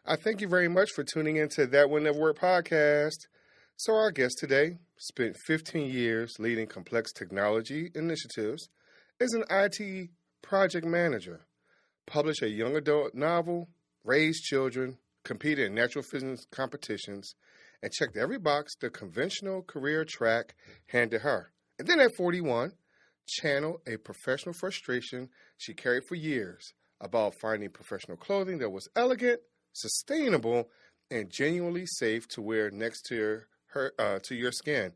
I thank you very much for tuning into That Will Nevr Work podcast. So our guest today spent 15 years leading complex technology initiatives as an IT project manager, published a young adult novel, raised children, competed in natural physics competitions, and checked every box the conventional career track handed her. And then at 41, channeled a professional frustration she carried for years about finding professional clothing that was elegant, sustainable, and genuinely safe to wear next to your skin.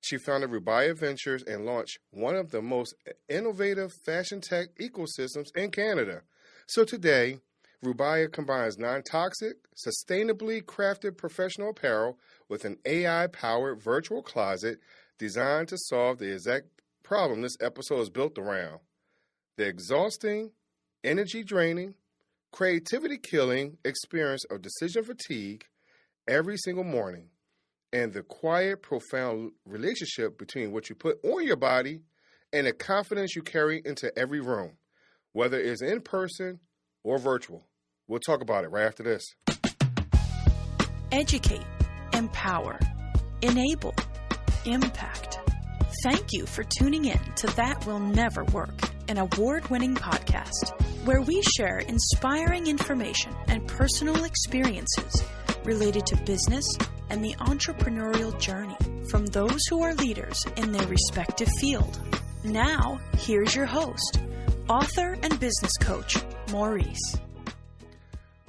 She founded Rhubaia Ventures and launched one of the most innovative fashion tech ecosystems in Canada. So today, Rhubaia combines non-toxic, sustainably crafted professional apparel with an AI-powered virtual closet designed to solve the exact problem this episode is built around: the exhausting, energy-draining, creativity-killing experience of decision fatigue every single morning, and the quiet, profound relationship between what you put on your body and the confidence you carry into every room, whether it's in person or virtual. We'll talk about it right after this. Educate, empower, enable, impact. Thank you for tuning in to That Will Nevr Work, an award-winning podcast where we share inspiring information and personal experiences related to business and the entrepreneurial journey from those who are leaders in their respective field. Now, here's your host, author and business coach, Maurice.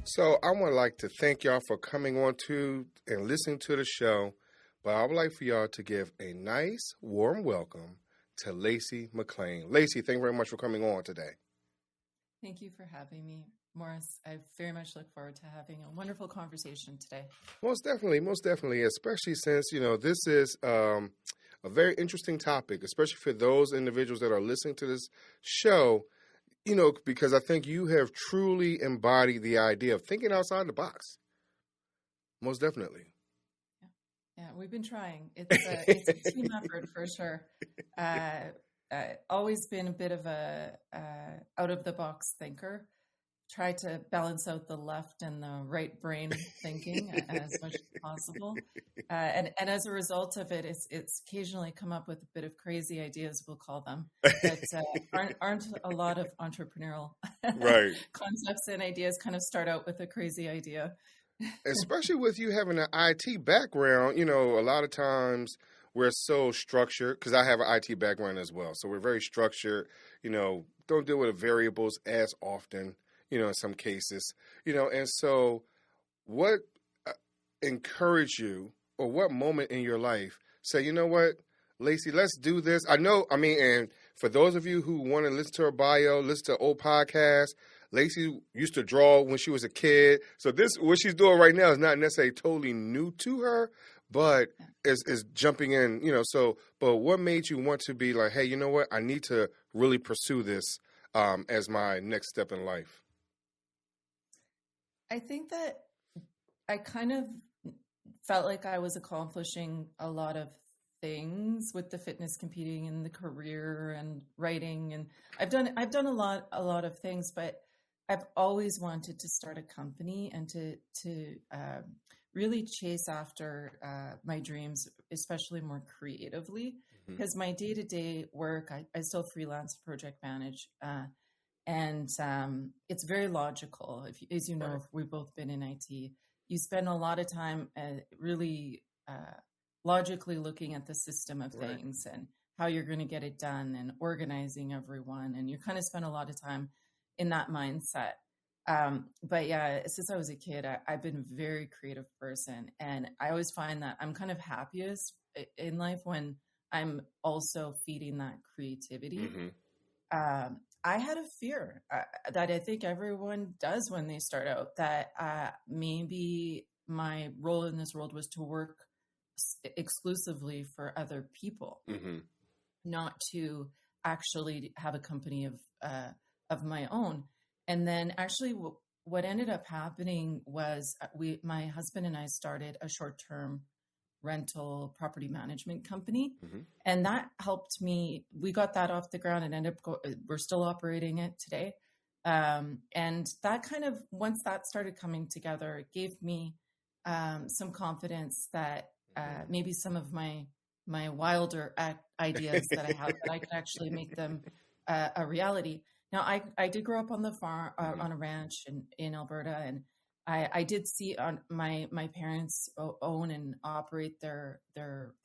So I would to thank y'all for coming on to and listening to the show, but I would like for y'all to give a nice, warm welcome to Lacey McLean. Lacey, thank you very much for coming on today. Thank you for having me, Maurice. I very much look forward to having a wonderful conversation today. Most definitely, especially since, this is a very interesting topic, especially for those individuals that are listening to this show, because I think you have truly embodied the idea of thinking outside the box. Most definitely. Yeah, we've been trying. It's a team effort for sure. Always been a bit of a out of the box thinker. Try to balance out the left and the right brain thinking as much as possible. And as a result of it, it's occasionally come up with a bit of crazy ideas, we'll call them, that aren't a lot of entrepreneurial right. concepts and ideas kind of start out with a crazy idea. Especially with you having an IT background, a lot of times we're so structured, because I have an IT background as well. So we're very structured, don't deal with variables as often, in some cases, and so what encouraged you, or what moment in your life say, you know what, Lacey, let's do this? And for those of you who want to listen to her bio, listen to old podcasts, Lacey used to draw when she was a kid. So what she's doing right now is not necessarily totally new to her, but is jumping in, but what made you want to be like, hey, you know what, I need to really pursue this as my next step in life? I think that I kind of felt like I was accomplishing a lot of things with the fitness competing and the career and writing, and I've done a lot of things, but I've always wanted to start a company and to really chase after my dreams, especially more creatively, because my day-to-day work, I still freelance project manage, and it's very logical. As you know, if we've both been in IT, you spend a lot of time really logically looking at the system of things and how you're going to get it done and organizing everyone. And you kind of spend a lot of time in that mindset. But yeah, since I was a kid, I've been a very creative person. And I always find that I'm kind of happiest in life when I'm also feeding that creativity. I had a fear that I think everyone does when they start out, that maybe my role in this world was to work exclusively for other people, not to actually have a company of my own. And then actually what ended up happening was my husband and I started a short-term rental property management company. And that helped me. We got that off the ground and ended up, we're still operating it today. And that kind of, once that started coming together, it gave me some confidence that maybe some of my wilder ideas that I have, that I could actually make them a reality. Now, I did grow up on the farm, on a ranch in Alberta, and I did see on my parents own and operate their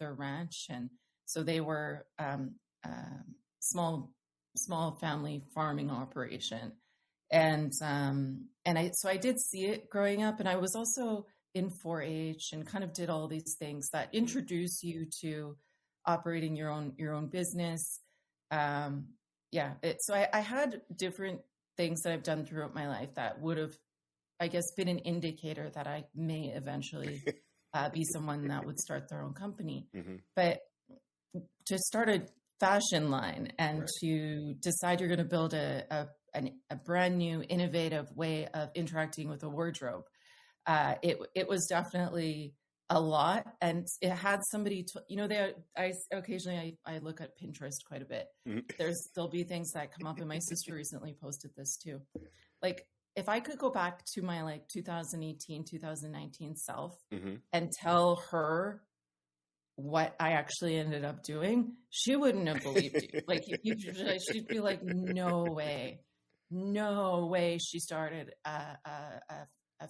ranch, and so they were small family farming operation, and I did see it growing up, and I was also in 4-H and kind of did all these things that introduce you to operating your own business. So I had different things that I've done throughout my life that would have, I guess, been an indicator that I may eventually be someone that would start their own company. But to start a fashion line and to decide you're going to build a brand new, innovative way of interacting with a wardrobe, it was definitely a lot, and it had somebody I occasionally look at Pinterest quite a bit. There'll be things that come up, and my sister recently posted this too. Like, if I could go back to my 2018, 2019 self and tell her what I actually ended up doing, she wouldn't have believed you. She'd be like, no way she started a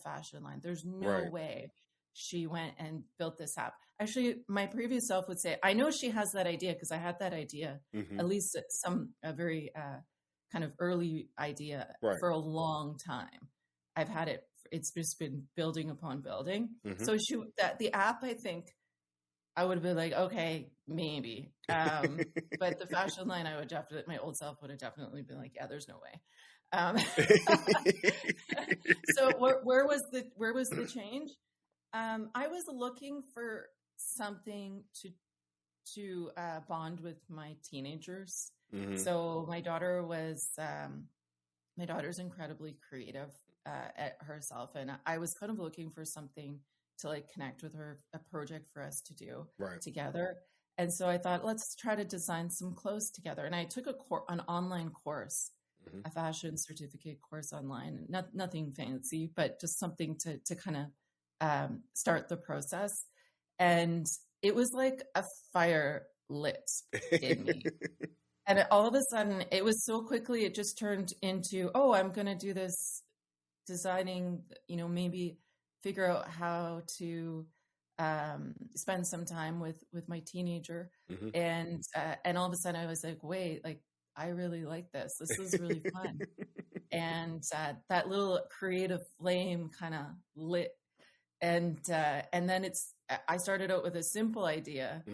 fashion line. There's no way she went and built this app. Actually, my previous self would say, I know she has that idea, because I had that idea, at least a very kind of early idea for a long time. I've had it. It's just been building upon building. So the app, I think I would have been like, okay, maybe. But the fashion line, my old self would have definitely been like, yeah, there's no way. So where was the change? I was looking for something to bond with my teenagers. So my daughter's incredibly creative at herself, and I was kind of looking for something to connect with her, a project for us to do together. And so I thought, let's try to design some clothes together. And I took an online course, a fashion certificate course online. Nothing fancy, but just something to kind of start the process. And it was like a fire lit in me. And all of a sudden, it was so quickly, it just turned into, I'm going to do this designing, maybe figure out how to spend some time with my teenager. And all of a sudden I was like, wait, I really like this. This is really fun. And that little creative flame kind of lit. And then I started out with a simple idea,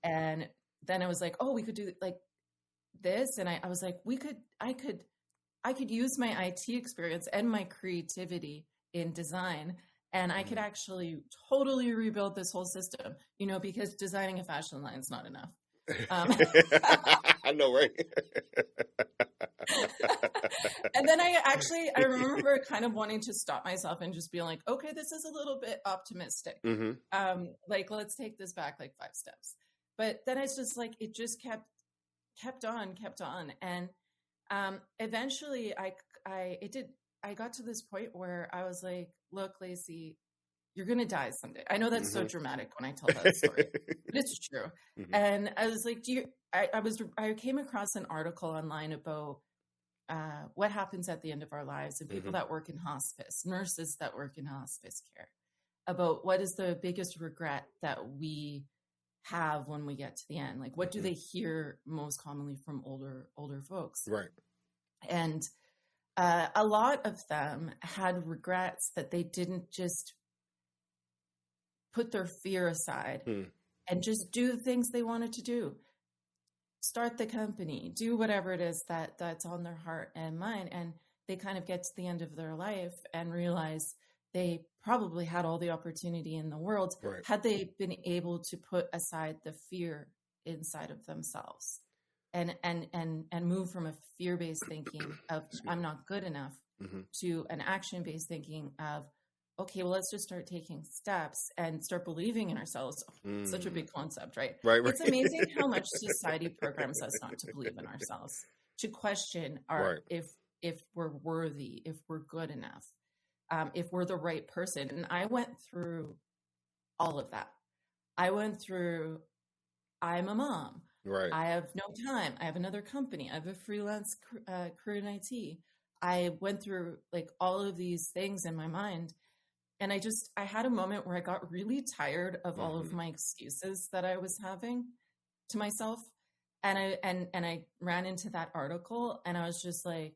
and then I was like, we could do this. And I was like, I could use my IT experience and my creativity in design, and I could actually totally rebuild this whole system, because designing a fashion line is not enough. I know, right? And then I remember kind of wanting to stop myself and just be like, okay, this is a little bit optimistic. Let's take this back 5 steps. But then it's just it just kept on. And eventually I got to this point where I was like, look, Lacey, you're going to die someday. I know that's so dramatic when I tell that story, but it's true. And I was like, I came across an article online about what happens at the end of our lives, and people that work in hospice, nurses that work in hospice care, about what is the biggest regret that we have when we get to the end. What do they hear most commonly from older folks? Right. And a lot of them had regrets that they didn't just put their fear aside and just do the things they wanted to do. Start the company, do whatever it is that's on their heart and mind. And they kind of get to the end of their life and realize they probably had all the opportunity in the world had they been able to put aside the fear inside of themselves and move from a fear-based thinking of I'm not good enough to an action-based thinking of, okay, well, let's just start taking steps and start believing in ourselves. Such a big concept, right? Right. It's amazing how much society programs us not to believe in ourselves, to question if we're worthy, if we're good enough, if we're the right person. And I went through all of that. I went through, I'm a mom. Right. I have no time. I have another company. I have a freelance career in IT. I went through like all of these things in my mind. And I had a moment where I got really tired of all of my excuses that I was having to myself. And I ran into that article, and I was just like,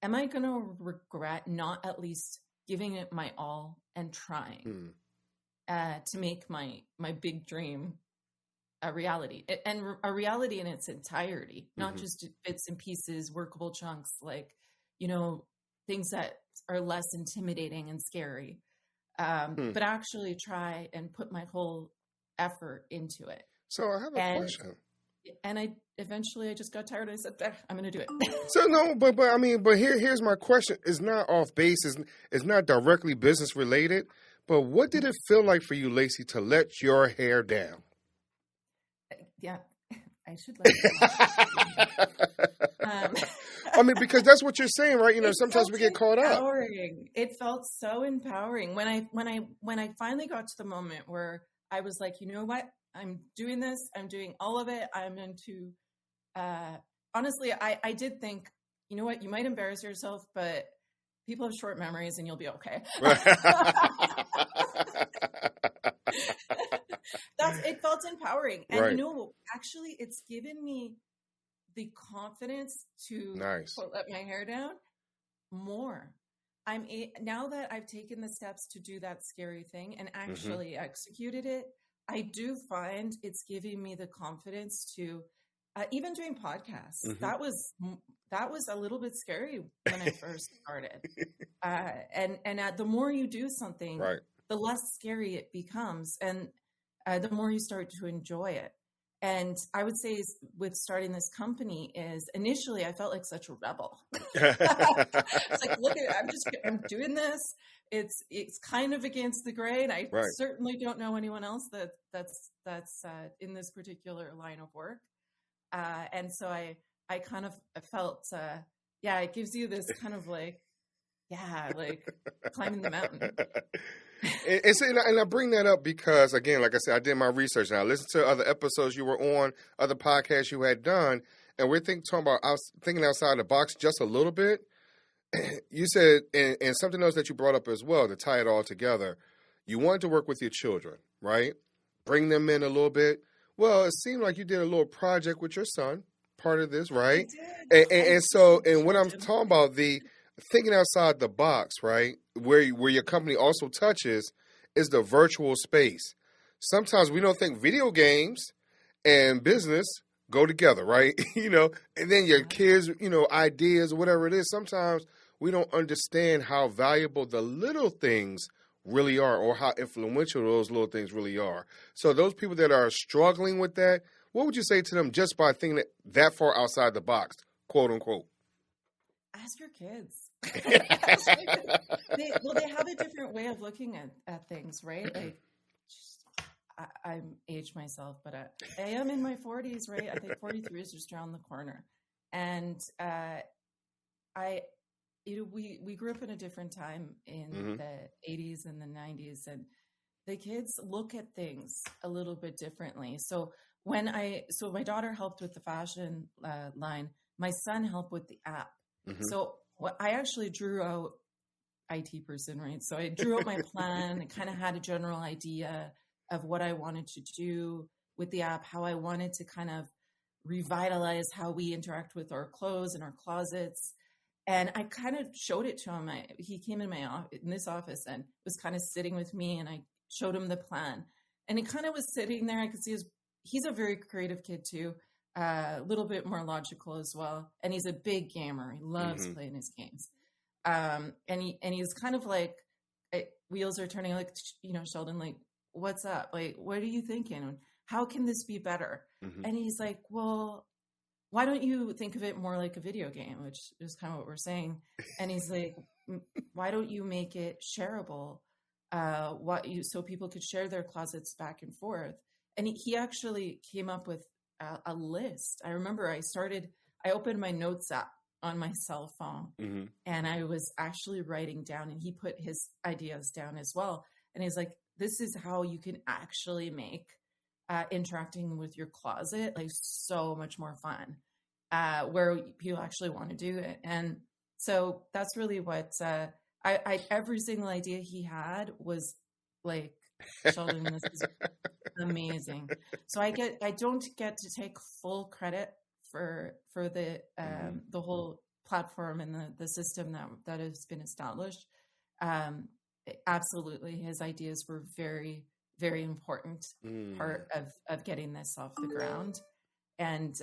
am I going to regret not at least giving it my all and trying to make my big dream a reality, and a reality in its entirety, not just bits and pieces, workable chunks, like, you know, things that are less intimidating and scary, but actually try and put my whole effort into it. So I have a question. And I just got tired. I said, I'm going to do it. So no, but here's my question. It's not off base. It's not directly business related. But what did it feel like for you, Lacey, to let your hair down? Yeah, I should let I mean, because that's what you're saying, right? You know, sometimes we get caught up. It felt so empowering when I finally got to the moment where I was like, you know what? I'm doing this. I'm doing all of it. I'm into, honestly, I did think, you know what? You might embarrass yourself, but people have short memories and you'll be okay. It felt empowering. And you know, actually it's given me the confidence to let my hair down more. Now that I've taken the steps to do that scary thing and actually executed it, I do find it's giving me the confidence to even doing podcasts. That was a little bit scary when I first started. And the more you do something, the less scary it becomes, and the more you start to enjoy it. And I would say with starting this company is initially I felt like such a rebel. It's like, look, I'm doing this. It's kind of against the grain. I certainly don't know anyone else that's in this particular line of work. And so I kind of felt, it gives you this kind of like climbing the mountain. And I bring that up because, again, like I said, I did my research and I listened to other episodes you were on, other podcasts you had done, and we're thinking outside the box just a little bit. You said, and something else that you brought up as well, to tie it all together, you wanted to work with your children, right? Bring them in a little bit. Well, it seemed like you did a little project with your son, part of this, right? And what I'm talking about, the thinking outside the box, right, where your company also touches, is the virtual space. Sometimes we don't think video games and business go together, right? You know, and then your kids, you know, ideas, whatever it is, sometimes we don't understand how valuable the little things really are, or how influential those little things really are. So those people that are struggling with that, what would you say to them just by thinking that far outside the box, quote unquote? Ask your kids. They have a different way of looking at things, right? Like, I'm aged myself, but I am in my 40s, right? I think 43 is just around the corner. And we grew up in a different time in the 80s and the 90s, and the kids look at things a little bit differently. So my daughter helped with the fashion line, my son helped with the app. So I actually drew out IT person, right? So I drew out my plan and kind of had a general idea of what I wanted to do with the app, how I wanted to kind of revitalize how we interact with our clothes and our closets. And I kind of showed it to him. He came in this office and was kind of sitting with me, and I showed him the plan. And he kind of was sitting there. I could see he's a very creative kid too, a little bit more logical as well. And he's a big gamer. He loves playing his games. And he's kind of like, wheels are turning, like, you know, Sheldon, like, what's up? Like, what are you thinking? How can this be better? And he's like, well, why don't you think of it more like a video game, which is kind of what we're saying. And he's like, why don't you make it shareable? So people could share their closets back and forth. And he actually came up with a list. I remember I opened my notes app on my cell phone, and I was actually writing down, and he put his ideas down as well. And he's like, this is how you can actually make interacting with your closet like so much more fun, where people actually want to do it. And so that's really what I every single idea he had was like, Sheldon, this is amazing. So I don't get to take full credit for the whole platform and the system that has been established. Absolutely, his ideas were very, very important part of getting this off the ground. And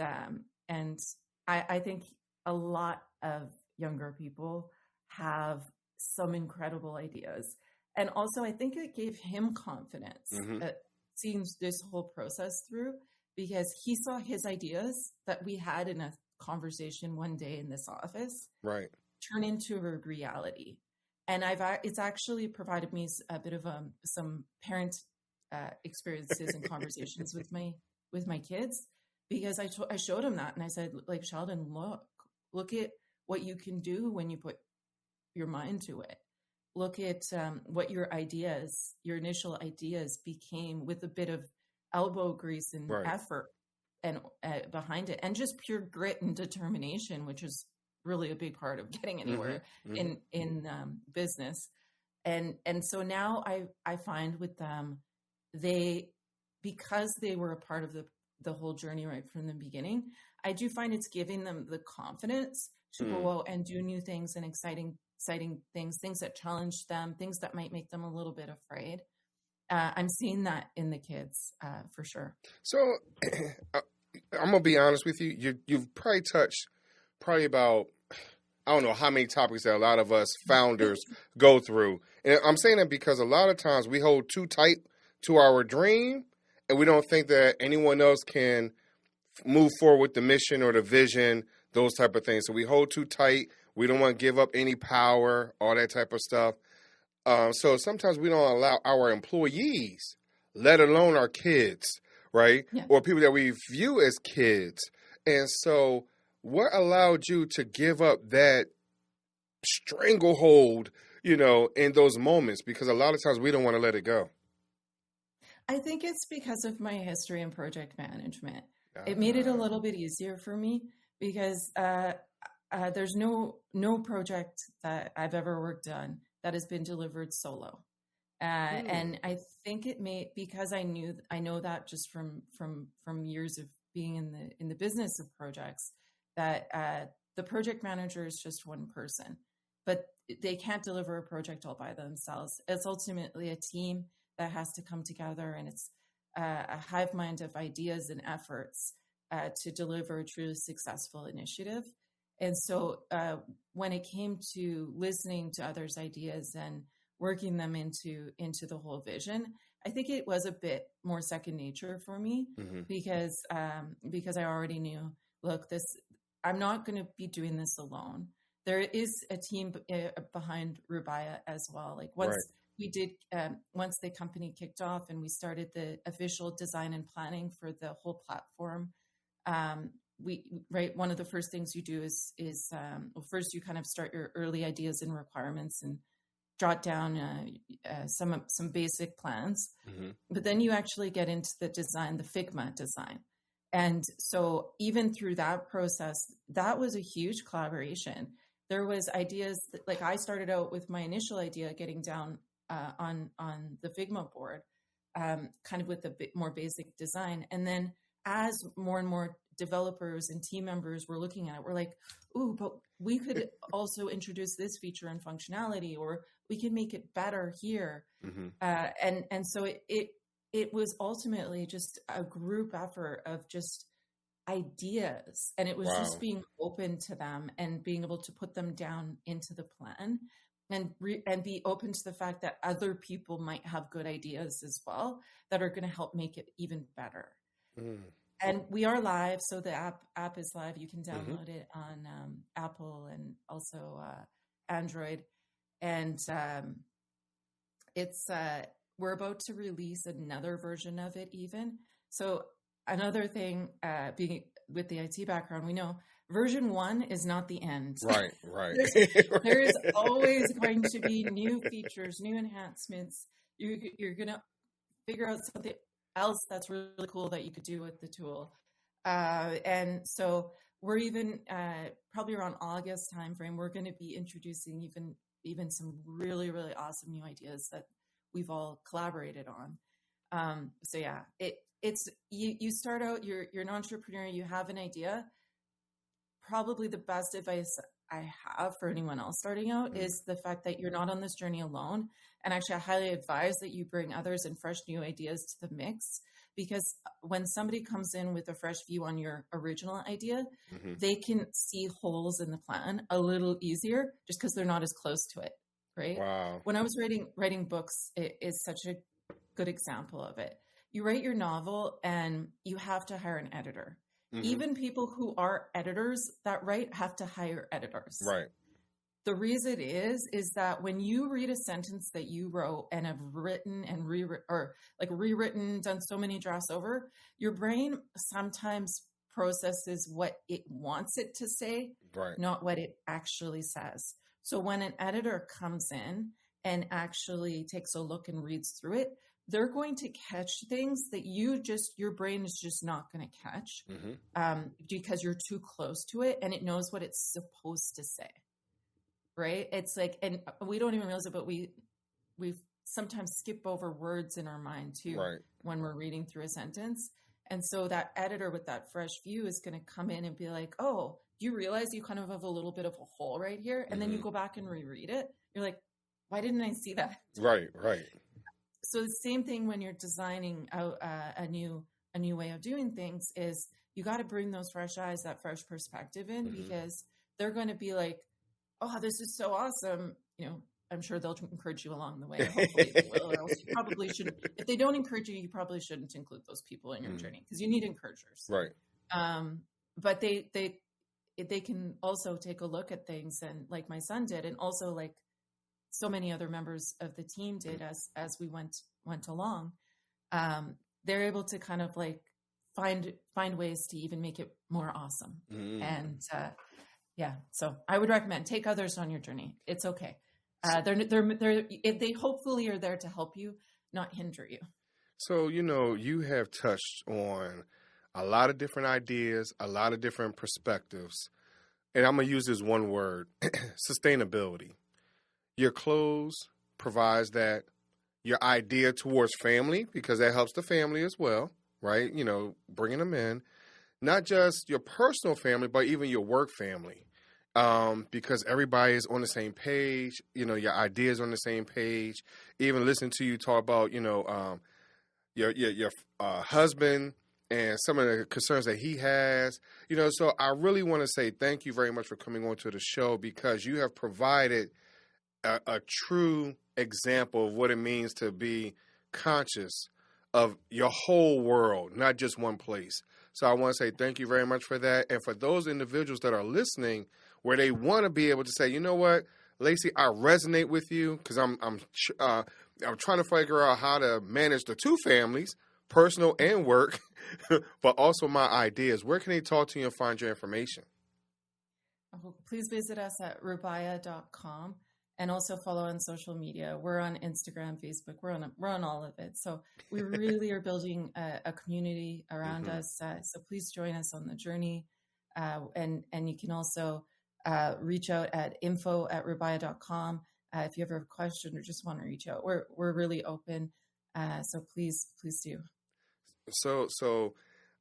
I think a lot of younger people have some incredible ideas. And also, I think it gave him confidence seeing this whole process through, because he saw his ideas that we had in a conversation one day in this office turn into a reality. And it's actually provided me a bit of some parent experiences and conversations with my kids, because I showed him that, and I said, like, Sheldon, look at what you can do when you put your mind to it. Look at what your initial ideas became with a bit of elbow grease and effort and behind it, and just pure grit and determination, which is really a big part of getting anywhere in business. And so now I find with them, because they were a part of the whole journey right from the beginning, I do find it's giving them the confidence to go out and do new things and exciting things that challenge them, things that might make them a little bit afraid. I'm seeing that in the kids for sure. So I'm going to be honest with you. You've probably touched about, I don't know how many topics that a lot of us founders go through. And I'm saying that because a lot of times we hold too tight to our dream, and we don't think that anyone else can move forward with the mission or the vision, those type of things. So we hold too tight. We don't want to give up any power, all that type of stuff. So sometimes we don't allow our employees, let alone our kids, right? Yeah. Or people that we view as kids. And so what allowed you to give up that stranglehold, in those moments? Because a lot of times we don't want to let it go. I think it's because of my history in project management. It made it a little bit easier for me, because there's no project that I've ever worked on that has been delivered solo. And I think it because I know that just from years of being in the business of projects, that the project manager is just one person, but they can't deliver a project all by themselves. It's ultimately a team that has to come together, and it's a hive mind of ideas and efforts to deliver a truly successful initiative. And so when it came to listening to others' ideas and working them into the whole vision, I think it was a bit more second nature for me, because I already knew, look, I'm not going to be doing this alone. There is a team behind Rhubaia as well. Like once the company kicked off and we started the official design and planning for the whole platform, one of the first things you do is first you kind of start your early ideas and requirements and jot down some basic plans, but then you actually get into the design, the Figma design. And so even through that process, that was a huge collaboration. There was ideas that, like, I started out with my initial idea getting down on the Figma board, kind of with a bit more basic design. And then as more and more developers and team members were looking at it, we're like, ooh, but we could also introduce this feature and functionality, or we can make it better here. And so it was ultimately just a group effort of just ideas, and it was just being open to them and being able to put them down into the plan, and be open to the fact that other people might have good ideas as well that are going to help make it even better. And we are live, so the app is live. You can download it on Apple and also Android, and it's we're about to release another version of it even. So another thing, being with the IT background, we know version 1 is not the end. Right, right. There is always going to be new features, new enhancements. You're going to figure out something else that's really cool that you could do with the tool. And so we're even probably around August timeframe, we're going to be introducing even some really, really awesome new ideas that we've all collaborated on. So yeah, it's you start out, you're an entrepreneur, you have an idea. Probably the best advice I have for anyone else starting out is the fact that you're not on this journey alone. And actually, I highly advise that you bring others and fresh new ideas to the mix, because when somebody comes in with a fresh view on your original idea, they can see holes in the plan a little easier just because they're not as close to it, right? Wow. When I was writing books, it is such a good example of it. You write your novel and you have to hire an editor. Even people who are editors that write have to hire editors. Right. The reason is that when you read a sentence that you wrote and have written and rewritten, done so many drafts over, your brain sometimes processes what it wants it to say, right, not what it actually says. So when an editor comes in and actually takes a look and reads through it, they're going to catch things that your brain is just not going to catch because you're too close to it and it knows what it's supposed to say. Right. It's like, and we don't even realize it, but we sometimes skip over words in our mind too, right, when we're reading through a sentence. And so that editor with that fresh view is going to come in and be like, oh, do you realize you kind of have a little bit of a hole right here? And then you go back and reread it. You're like, why didn't I see that? Right. Right. So the same thing when you're designing out a new way of doing things is you got to bring those fresh eyes, that fresh perspective in, because they're going to be like, oh, this is so awesome. You know, I'm sure they'll encourage you along the way. Hopefully they will, or else you probably shouldn't. If they don't encourage you, you probably shouldn't include those people in your journey, because you need encouragers. Right. But they can also take a look at things, and like my son did, and also like so many other members of the team did as we went along. They're able to kind of like find ways to even make it more awesome. And yeah, so I would recommend take others on your journey. It's okay. They hopefully are there to help you, not hinder you. So, you have touched on a lot of different ideas, a lot of different perspectives, and I'm going to use this one word, sustainability. Your clothes provides that. Your idea towards family, because that helps the family as well, right? Bringing them in. Not just your personal family, but even your work family. Because everybody is on the same page, your ideas on the same page. Even listening to you talk about, your husband and some of the concerns that he has, so I really want to say thank you very much for coming on to the show, because you have provided a true example of what it means to be conscious of your whole world, not just one place. So I want to say thank you very much for that. And for those individuals that are listening, where they want to be able to say, you know what, Lacey, I resonate with you, because I'm trying to figure out how to manage the two families, personal and work, but also my ideas. Where can they talk to you and find your information? Please visit us at Rhubaia.com. And also follow on social media. We're on Instagram, Facebook. We're on all of it. So we really are building a community around us. So please join us on the journey. And you can also reach out at info@Rhubaia.com if you ever have a question or just want to reach out. We're really open. So please do. So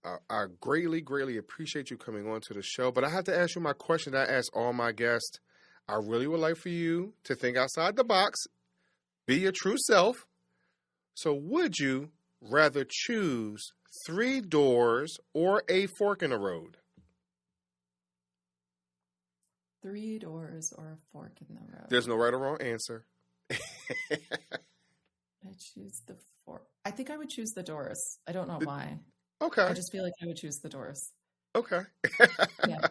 I greatly appreciate you coming on to the show. But I have to ask you my question that I ask all my guests. I really would like for you to think outside the box, be your true self. So would you rather choose 3 doors or a fork in the road? 3 doors or a fork in the road. There's no right or wrong answer. I choose the fork. I think I would choose the doors. I don't know why. Okay. I just feel like I would choose the doors. Okay. Yeah.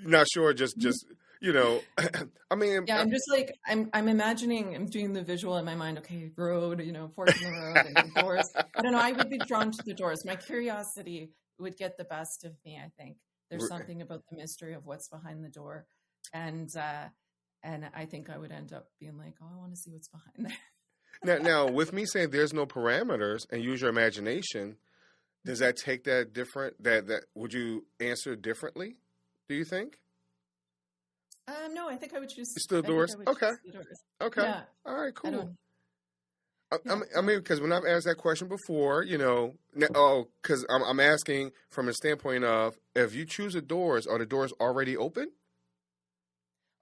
Not sure, just I mean, yeah, I'm just like, I'm imagining, I'm doing the visual in my mind. Okay, road, fork in the road and doors. I don't know. I would be drawn to the doors. My curiosity would get the best of me, I think. There's something about the mystery of what's behind the door. And I think I would end up being like, oh, I want to see what's behind there. Now, with me saying there's no parameters and use your imagination, does that take that different? That would you answer differently? Do you think? No, I think I would choose still doors. Okay. Doors. Okay. Yeah. All right. Cool. I mean, because when I've asked that question before, because I'm asking from a standpoint of, if you choose the doors, are the doors already open?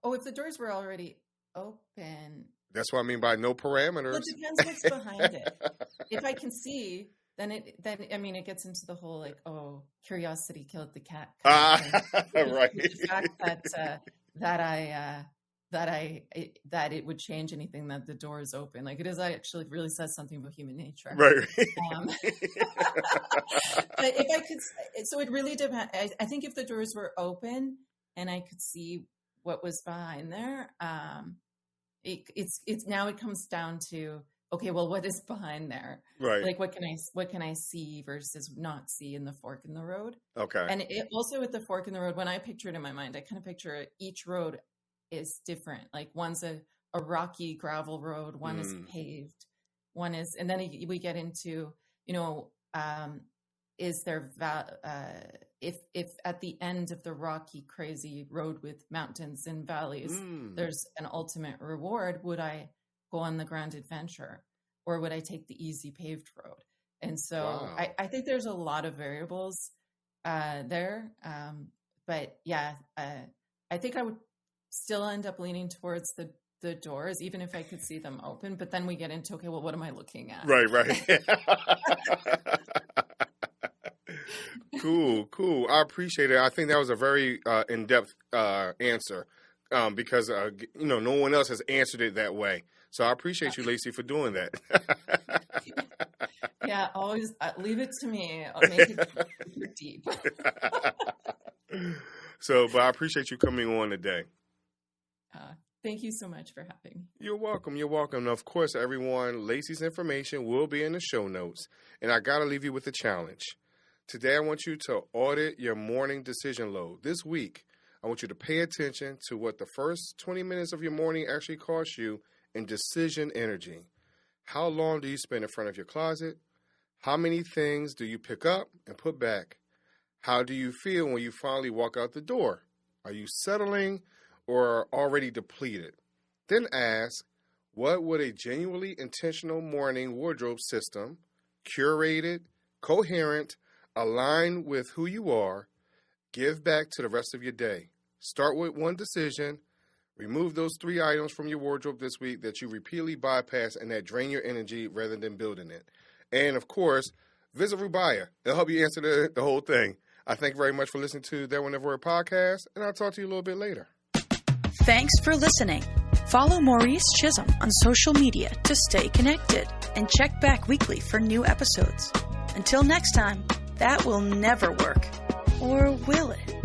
Oh, if the doors were already open. That's what I mean by no parameters. Well, it depends what's behind it. If I can see, then it gets into the whole like, oh, curiosity killed the cat. Right. The fact that it would change anything that the door is open. Like, it is actually really says something about human nature. Right. But if I could, so it really depends. I think if the doors were open and I could see what was behind there, it's now it comes down to, okay, well, what is behind there? Right. Like, what can I see versus not see in the fork in the road? Okay. And also with the fork in the road, when I picture it in my mind, I kind of picture each road is different. Like, one's a rocky gravel road, one is paved, one is, and then we get into, is there, if at the end of the rocky, crazy road with mountains and valleys, there's an ultimate reward, would I go on the grand adventure, or would I take the easy paved road? And so wow. I think there's a lot of variables there. But yeah, I think I would still end up leaning towards the doors, even if I could see them open. But then we get into, okay, well, what am I looking at? Right. Cool. I appreciate it. I think that was a very in-depth answer because, no one else has answered it that way. So I appreciate you, Lacey, for doing that. Yeah, always leave it to me. I'll make it super deep. But I appreciate you coming on today. Thank you so much for having me. You're welcome. And of course, everyone, Lacey's information will be in the show notes. And I got to leave you with a challenge. Today, I want you to audit your morning decision load. This week, I want you to pay attention to what the first 20 minutes of your morning actually costs you in decision energy. How long do you spend in front of your closet? How many things do you pick up and put back? How do you feel when you finally walk out the door? Are you settling or already depleted? Then ask, what would a genuinely intentional morning wardrobe system, curated, coherent, aligned with who you are, give back to the rest of your day? Start with one decision. Remove those 3 items from your wardrobe this week that you repeatedly bypass and that drain your energy rather than building it. And, of course, visit Rhubaia. It'll help you answer the whole thing. I thank you very much for listening to That Will Nevr Work podcast, and I'll talk to you a little bit later. Thanks for listening. Follow Maurice Chisholm on social media to stay connected and check back weekly for new episodes. Until next time, that will never work. Or will it?